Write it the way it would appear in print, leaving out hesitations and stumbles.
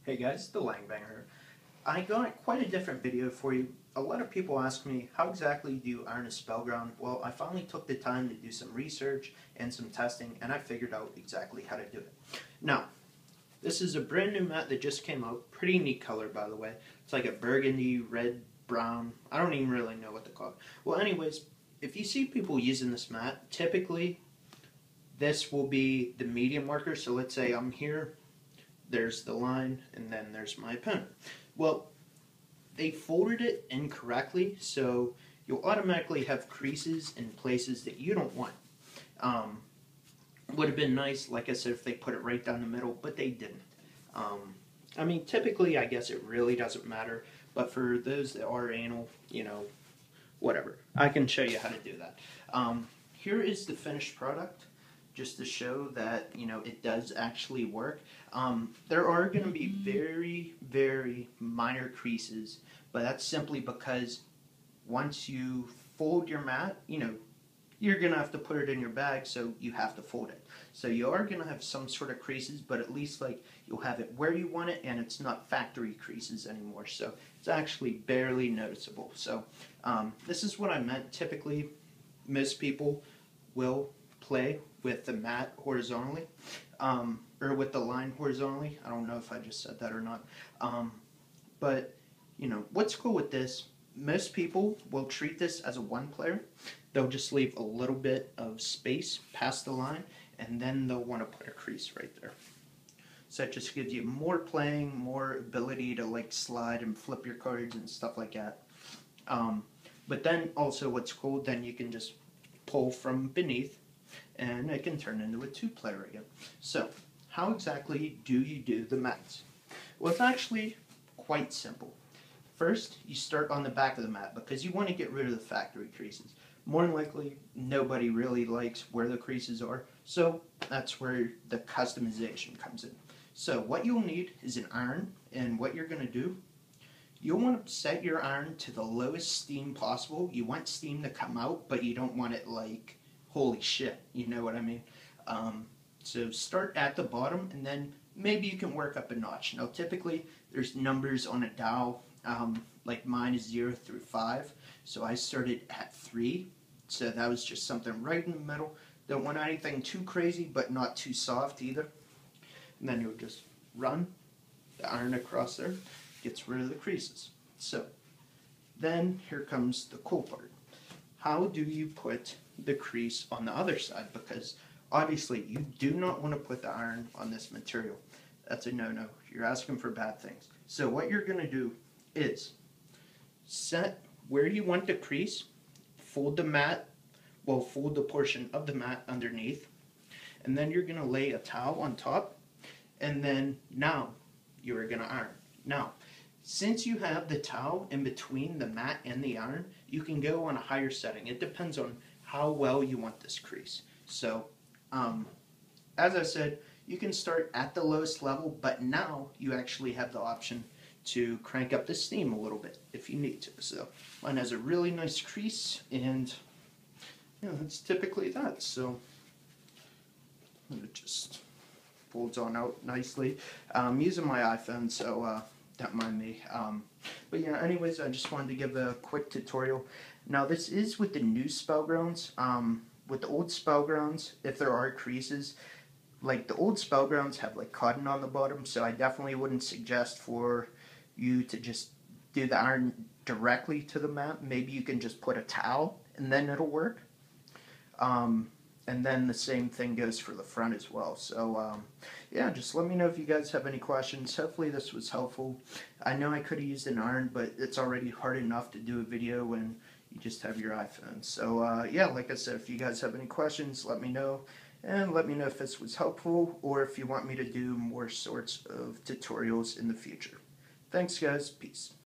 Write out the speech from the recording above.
Hey guys, the Langbanger here. I got quite a different video for you. A lot of people ask me, how exactly do you iron a spellground? Well, I finally took the time to do some research and some testing, and I figured out exactly how to do it. Now, this is a brand new mat that just came out. Pretty neat color, by the way. It's like a burgundy, red, brown. I don't even really know what to call it. Well, anyways, if you see people using this mat, typically this will be the medium marker. So let's say I'm here. There's the line, and then there's my opponent. Well, they folded it incorrectly, so you'll automatically have creases in places that you don't want. Would have been nice, like I said, if they put it right down the middle, but they didn't. I mean, typically, I guess it really doesn't matter, but for those that are anal, whatever. I can show you how to do that. Here is the finished product, just to show that, it does actually work. There are going to be very, very minor creases, but that's simply because once you fold your mat, you're going to have to put it in your bag, so you have to fold it. So you are going to have some sort of creases, but at least you'll have it where you want it, and it's not factory creases anymore. So it's actually barely noticeable. So this is what I meant. Typically, most people will play with the mat horizontally, or with the line horizontally. I don't know if I just said that or not. But, what's cool with this, most people will treat this as a one player. They'll just leave a little bit of space past the line, and then they'll want to put a crease right there. So it just gives you more playing, more ability to slide and flip your cards and stuff like that. But then also what's cool, then you can just pull from beneath, and it can turn into a two-player again. So, how exactly do you do the mats? Well, it's actually quite simple. First, you start on the back of the mat because you want to get rid of the factory creases. More than likely, nobody really likes where the creases are, so that's where the customization comes in. So, what you'll need is an iron, and what you're going to do, you'll want to set your iron to the lowest steam possible. You want steam to come out, but you don't want it holy shit, you know what I mean? So start at the bottom, and then maybe you can work up a notch. Now typically there's numbers on a dial, like mine is 0 through 5, so I started at 3, so that was just something right in the middle. Don't want anything too crazy, but not too soft either. And then you'll just run the iron across there, gets rid of the creases. So then here comes the cool part. How do you put the crease on the other side? Because obviously you do not want to put the iron on this material. That's a no-no. You're asking for bad things. So what you're going to do is set where you want the crease, fold the mat, fold the portion of the mat underneath, and then you're going to lay a towel on top, and then now you're going to iron. Now, since you have the towel in between the mat and the iron, you can go on a higher setting. It depends on how well you want this crease. So, as I said, you can start at the lowest level, but now you actually have the option to crank up the steam a little bit if you need to. So, mine has a really nice crease, and that's typically that. So, it just folds on out nicely. I'm using my iPhone, so don't mind me. But yeah, anyways, I just wanted to give a quick tutorial. Now, this is with the new Spellgrounds. With the old Spellgrounds, if there are creases, the old Spellgrounds have cotton on the bottom, so I definitely wouldn't suggest for you to just do the iron directly to the mat. Maybe you can just put a towel, and then it'll work. And then the same thing goes for the front as well. So, yeah, just let me know if you guys have any questions. Hopefully this was helpful. I know I could have used an iron, but it's already hard enough to do a video when you just have your iPhone. So, yeah, like I said, if you guys have any questions, let me know. And let me know if this was helpful, or if you want me to do more sorts of tutorials in the future. Thanks, guys. Peace.